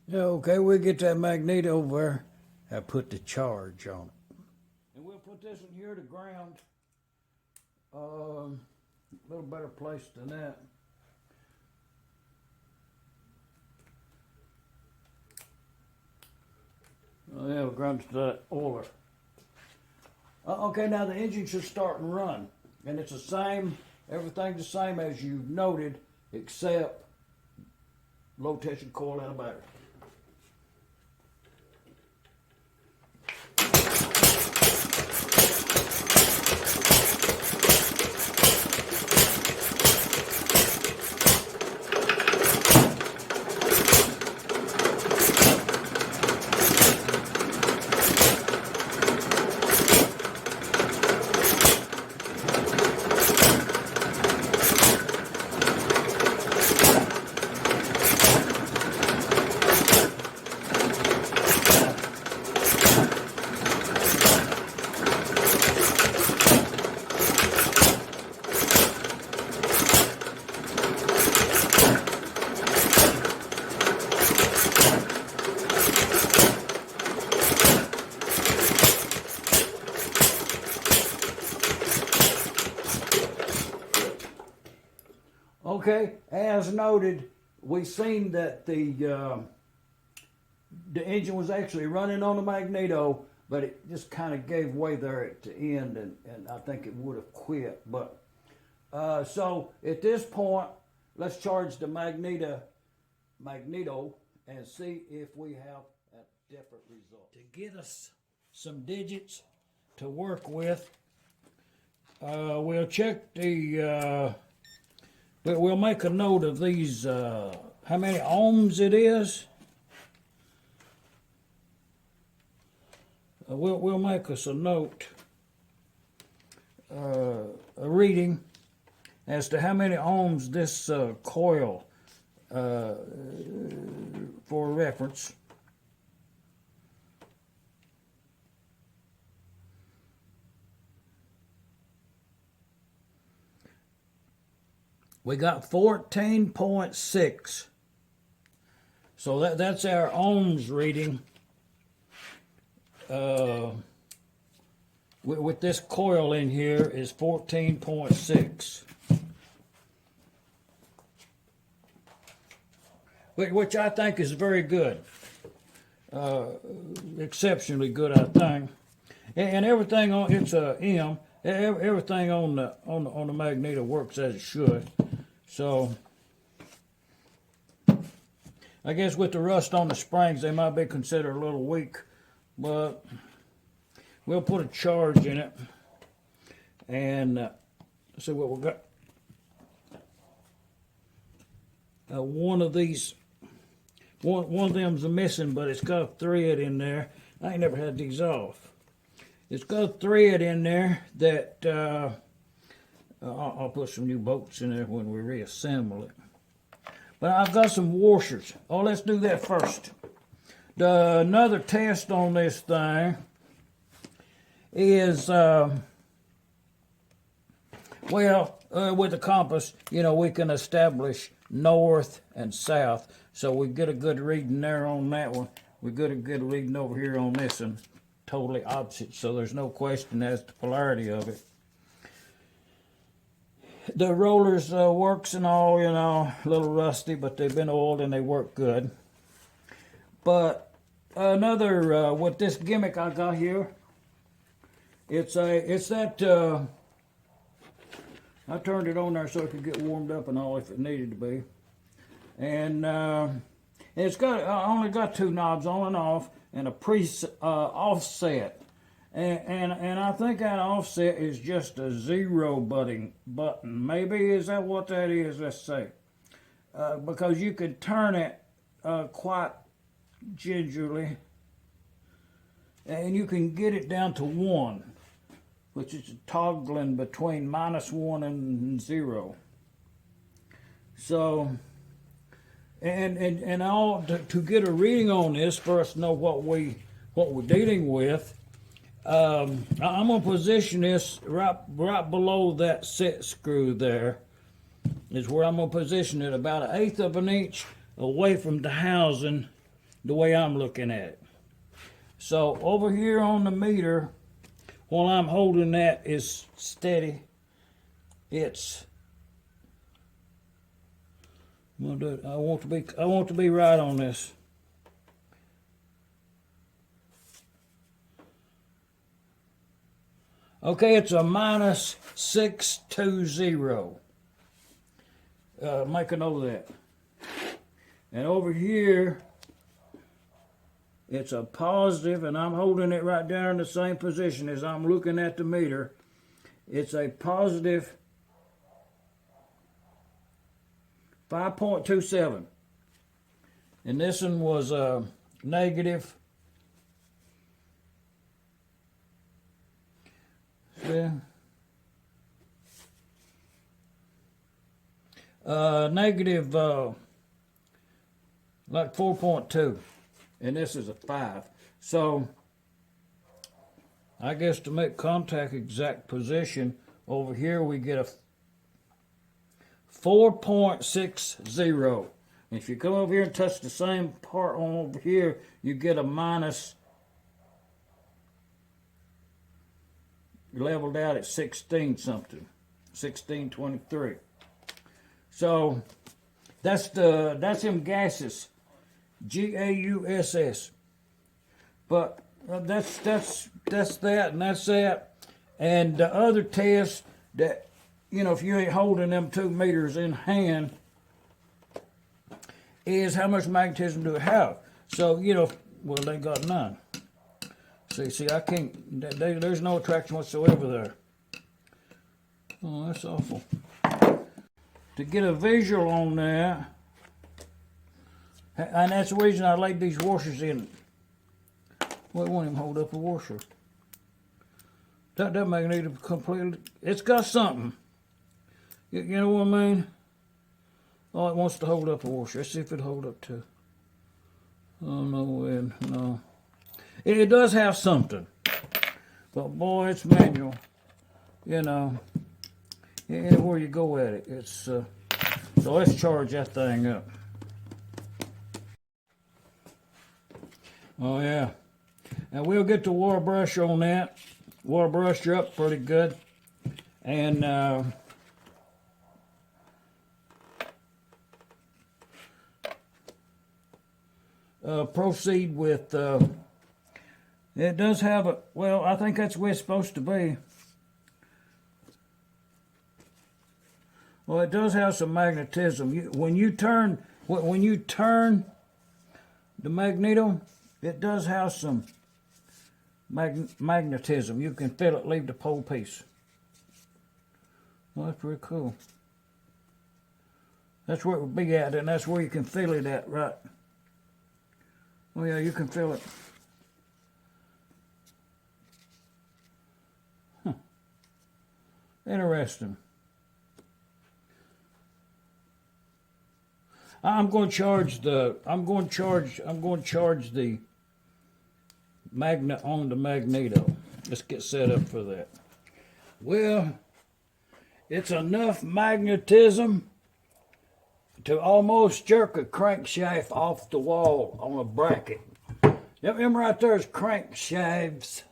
Yeah, okay, we'll get that magnet over there. I put the charge on it. And we'll put this in here to ground. A little better place than that. Oh, yeah, we'll ground to that oiler. Okay, now the engine should start and run. And it's the same, everything's the same as you noted, except low tension coil and a battery. Okay, as noted, we seen that the engine was actually running on the magneto, but it just kind of gave way there at the end, and I think it would have quit. But so at this point, let's charge the magneto and see if we have a different result. To get us some digits to work with, we'll check the. But we'll make a note of these, how many ohms it is. We'll make us a note, a reading as to how many ohms this coil, for reference. We got 14.6. So that's our ohms reading with this coil in here is 14.6. Which I think is very good. Exceptionally good, I think. And everything on it's a M. Everything on the magneto works as it should. So I guess with the rust on the springs, they might be considered a little weak, but we'll put a charge in it and see what we got. One of these, one of them's missing, but it's got a thread in there. I ain't never had these off. It's got a thread in there that I'll put some new bolts in there when we reassemble it. But I've got some washers. Oh, let's do that first. Another test on this thing is, with the compass, we can establish north and south. So we get a good reading there on that one. We get a good reading over here on this one. Totally opposite, so there's no question as to the polarity of it. The rollers works and all, a little rusty, but they've been oiled and they work good. But another, with this gimmick I got here, it's that, I turned it on there so it could get warmed up and all if it needed to be. And it's got, I only got two knobs on and off and a offset. And I think that offset is just a zero button. Maybe is that what that is? Let's say, because you can turn it quite gingerly, and you can get it down to 1, which is toggling between -1 and 0. So, and all to get a reading on this, first know what we're dealing with. I'm gonna position this right below that set screw. There is where I'm gonna position it, about 1/8 of an inch away from the housing the way I'm looking at it. So over here on the meter, while I'm holding that is steady, it's I want to be right on this. Okay, it's a minus 620. Make a note of that. And over here, it's a positive, and I'm holding it right down in the same position as I'm looking at the meter. It's a positive 5.27. And this one was a negative. See? Negative like 4.2. And this is a 5. So I guess to make contact exact position, over here we get a 4.60. If you come over here and touch the same part on over here, you get a minus. You're leveled out at 16 something, 1623. So that's them gases, GAUSS. But that's that and that's that. And the other test that, you know, if you ain't holding them 2 meters in hand, is how much magnetism do it have? So, you know, well, they got none. See, I can't, there's no attraction whatsoever there. Oh, that's awful. To get a visual on that, and that's the reason I laid these washers in. Well, it won't even hold up a washer. That magneto completely, it's got something. You know what I mean? Oh, it wants to hold up a washer. Let's see if it'll hold up too. Oh, no, no. It does have something. But boy, it's manual. You know, anywhere you go at it. It's so let's charge that thing up. Oh, yeah. And we'll get the water brush on that. Water brush her up pretty good. And proceed with, it does have a, well, I think that's where it's supposed to be. Well, it does have some magnetism. When you turn the magneto, it does have some magnetism. You can feel it leave the pole piece. Well, that's pretty cool. That's where it would be at, and that's where you can feel it at, right? Oh yeah, you can feel it. Huh. Interesting. I'm going to charge the magnet on the magneto. Let's get set up for that. Well, it's enough magnetism to almost jerk a crankshaft off the wall on a bracket. Them right there is crankshafts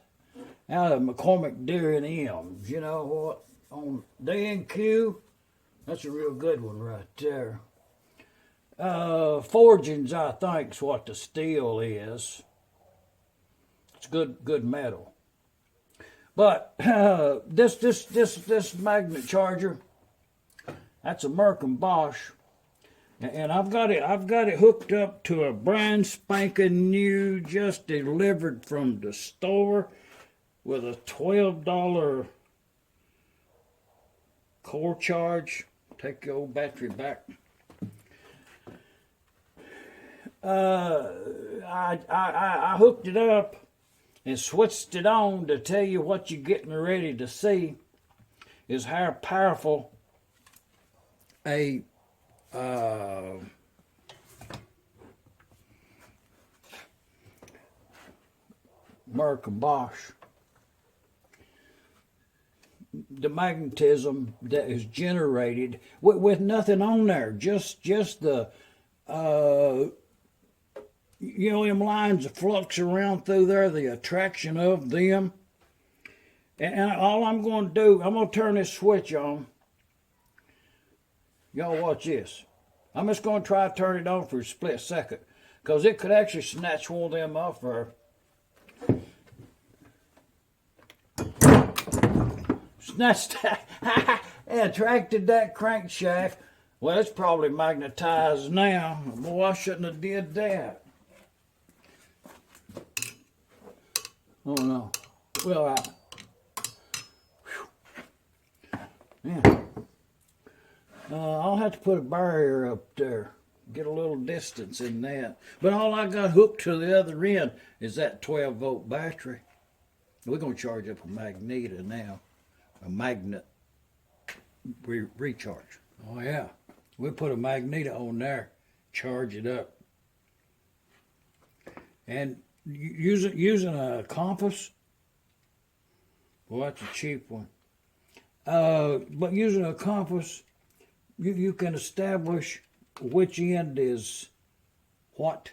out of McCormick, Deere and Eames. You know what? On D&Q, that's a real good one right there. Forgings, I think, is what the steel is. It's good metal. But this magnet charger, that's American-Bosch, and I've got it hooked up to a brand spanking new, just delivered from the store, with a $12 core charge. Take your old battery back. I hooked it up and switched it on to tell you what you're getting ready to see is how powerful a American-Bosch, the magnetism that is generated with nothing on there, just the you know, them lines of flux around through there, the attraction of them. And all I'm going to do, I'm going to turn this switch on. Y'all watch this. I'm just going to try to turn it on for a split second, because it could actually snatch one of them off her. Snatched that, attracted that crankshaft. Well, it's probably magnetized now. Boy, I shouldn't have did that. Oh no. Well, yeah. I'll have to put a barrier up there. Get a little distance in that. But all I got hooked to the other end is that 12-volt battery. We're going to charge up a magneto now. A magnet recharge. Oh yeah. We'll put a magneto on there. Charge it up. And using a compass. Well, that's a cheap one. But using a compass, you can establish which end is what.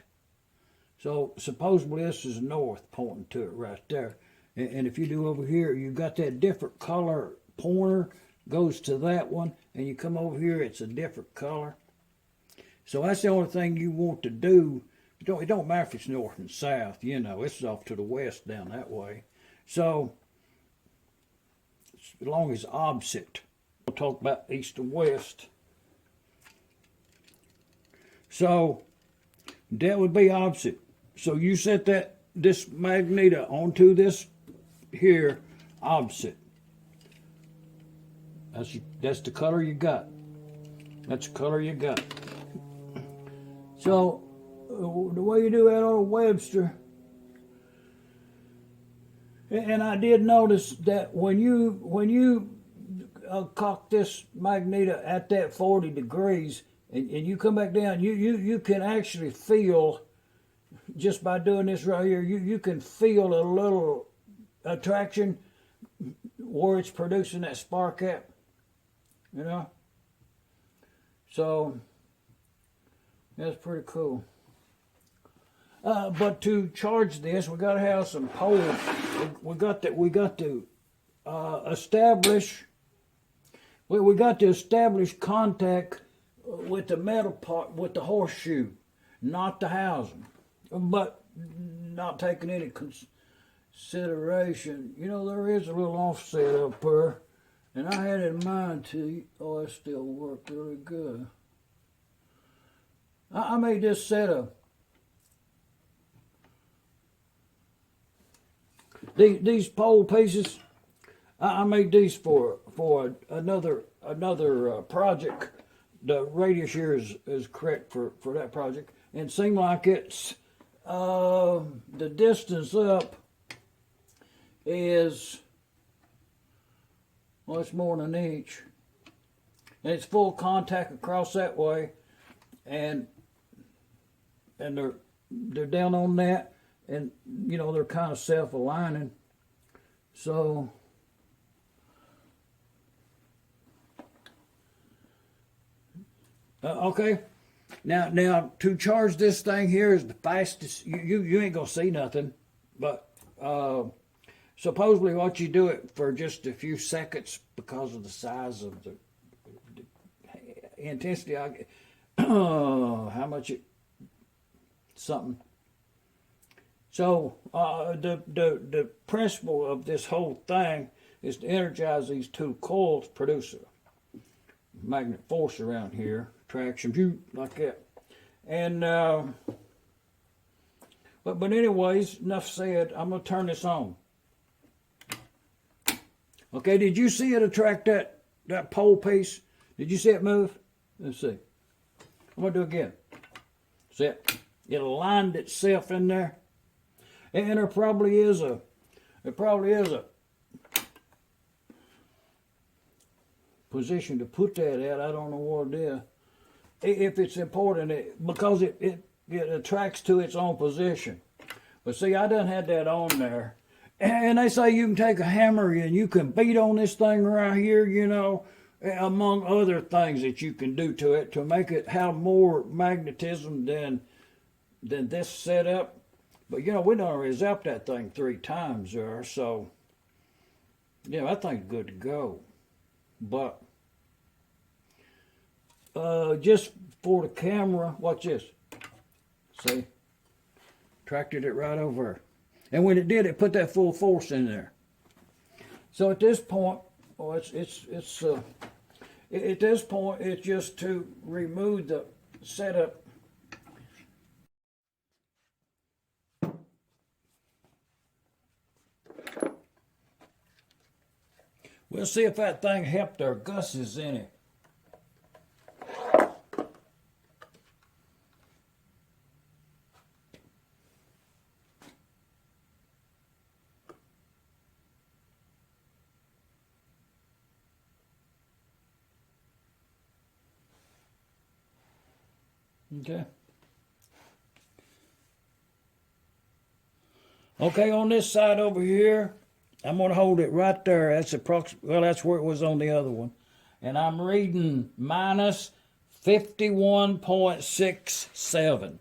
So supposedly this is north, pointing to it right there. And if you do over here, you got that different color pointer goes to that one, and you come over here, it's a different color. So that's the only thing you want to do. It don't matter if it's north and south, you know, it's off to the west down that way. So as long as opposite, we'll talk about east and west. So that would be opposite. So you set this magneto onto this here opposite. That's the color you got. That's the color you got. So the way you do that on a Webster, and I did notice that when you cock this magneto at that 40 degrees and you come back down, you can actually feel, just by doing this right here, you can feel a little attraction where it's producing that spark at, you know. So that's pretty cool. But to charge this, we got to have some poles. We got to establish. We got to establish contact with the metal part, with the horseshoe, not the housing, but not taking any consideration. You know, there is a little offset up there, and I had it in mind to. Oh, it still worked really good. I made this set of these pole pieces. I made these for another project. The radius here is correct for that project, and it seemed like it's the distance up is, well, it's more than an inch, and it's full contact across that way, and they're down on that, and you know they're kind of self-aligning. So okay, now to charge this thing here is the fastest. You ain't gonna see nothing, but supposedly what you do it for just a few seconds because of the size of the intensity. How much it something. So the principle of this whole thing is to energize these two coils, produce a magnet force around here, traction, like that. And but anyways, enough said. I'm gonna turn this on. Okay, did you see it attract that pole piece? Did you see it move? Let's see. I'm gonna do it again. See it? It aligned itself in there. And there probably is a position to put that at. I don't know what it is. If it's important, because it attracts to its own position. But see, I done had that on there. And they say you can take a hammer and you can beat on this thing right here, you know, among other things that you can do to it to make it have more magnetism than than this setup. But you know, we done resolved that thing 3 times there, so yeah, that thing's good to go. But just for the camera, watch this. See? Tracted it right over. And when it did, it put that full force in there. So at this point, well, at this point, it's just to remove the setup. We'll see if that thing helped our gusses any. Okay. Okay, on this side over here, I'm going to hold it right there. That's well, that's where it was on the other one. And I'm reading minus 51.67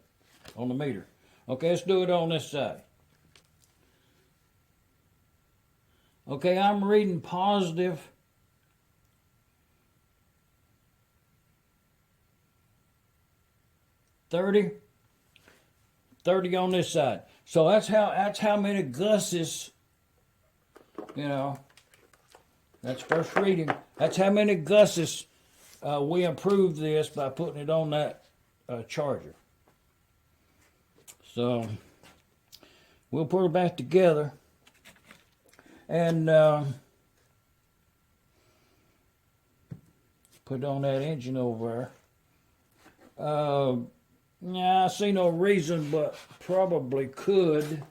on the meter. Okay, let's do it on this side. Okay, I'm reading positive 30 on this side. So that's how many gusses, you know, that's first reading. That's how many gusses we improved this by putting it on that charger. So we'll put it back together and put it on that engine over there. Yeah, I see no reason, but probably could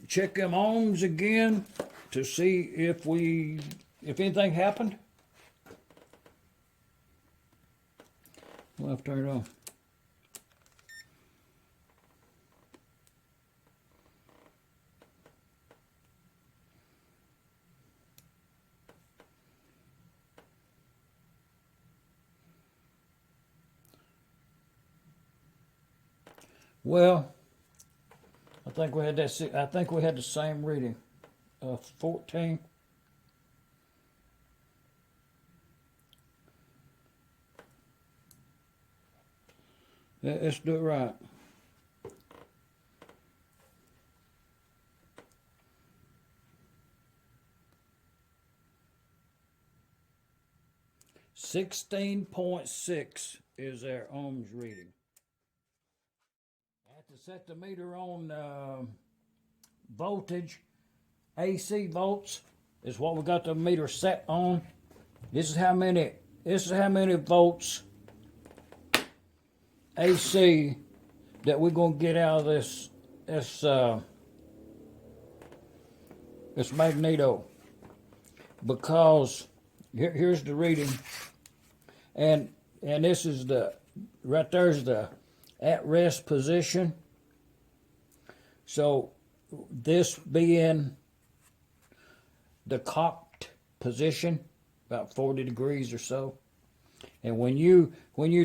check them ohms again to see if anything happened. We'll have to turn it on. Well, I think we had that. I think we had the same reading, 14. Let's do it right. $16.6 is our ohms reading. To set the meter on voltage, AC volts is what we got the meter set on. This is how many volts AC that we're gonna get out of this magneto. Because here's the reading, and this is right there's the at rest position. So this being the cocked position, about 40 degrees or so. And when you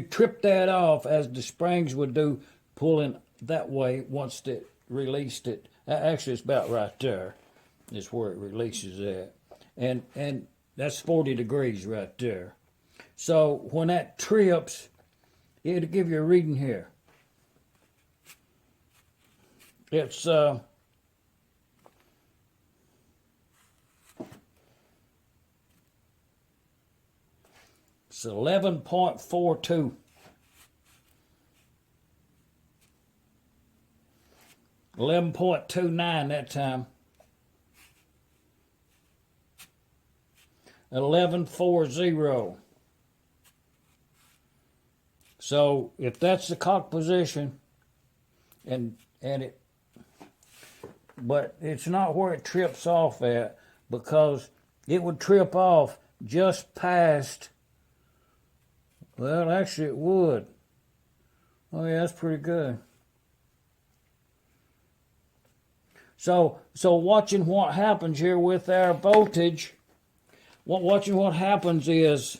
trip that off, as the springs would do, pulling that way once it released it, actually it's about right there, is where it releases at. And that's 40 degrees right there. So when that trips, it'll give you a reading here. It's 11.42. 11.29 that time. 11.40. So if that's the cock position, but it's not where it trips off at, because it would trip off just past, well, actually it would. Oh yeah, that's pretty good. So watching what happens here with our voltage, watching what happens is,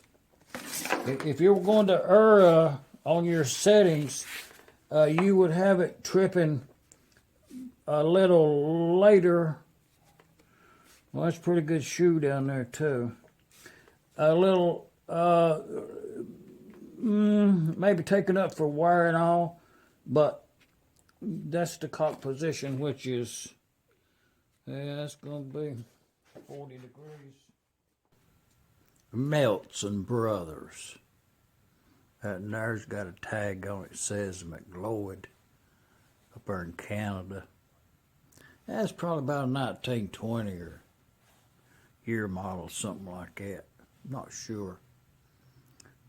if you're going to err on your settings, you would have it tripping a little later. Well, that's a pretty good shoe down there too. A little, maybe taken up for wire and all, but that's the cock position, which is, yeah, that's going to be 40 degrees. Meltson Brothers. That there's got a tag on it that says McLeod up there in Canada. That's probably about a 1920 or year model, something like that. Not sure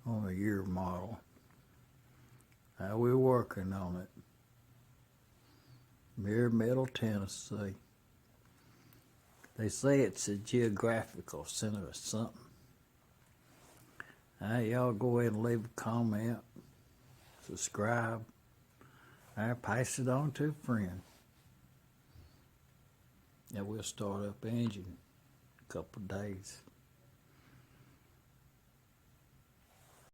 on the year model. We're working on it. Mere Middle Tennessee. They say it's a geographical center or something. Y'all go ahead and leave a comment, subscribe, pass it on to a friend. We'll start up engine in a couple of days.